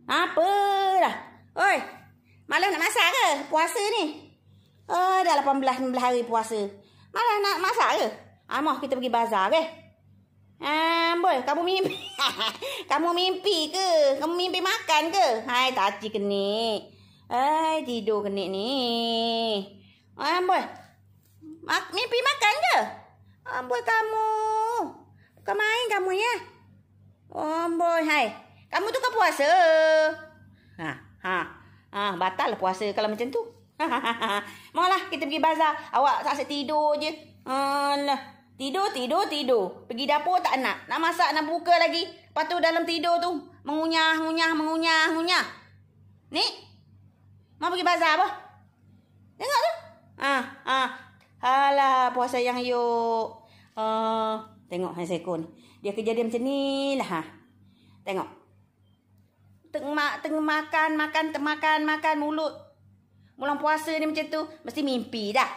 Apa dah? Oi, malam nak masak ke? Puasa ni. Dah 18-19 hari puasa. Malam nak masak ke? Amah kita pergi bazar ke? Boy, kamu mimpi. Kamu mimpi ke? Kamu mimpi makan ke? Hai, taci kenik. Hai, tidur kenik ni. Boy. Mimpi makan ke? Boy, kamu. Bukan main kamu ya. Boy, hai. Kamu tu kan puasa. Batal lah puasa kalau macam tu. Maulah kita pergi bazar. Awak asyik tidur je. Alah. Tidur. Pergi dapur tak nak. Nak masak, nak buka lagi. Lepas tu dalam tidur tu. Mengunyah. Ni. Mau pergi bazar apa? Tengok tu. Alah, puasa yang yuk. Tengok hai seko ni. Dia kejadian macam ni lah. Tengok. Tengah makan mulut. Bulan puasa ni macam tu. Mesti mimpi dah.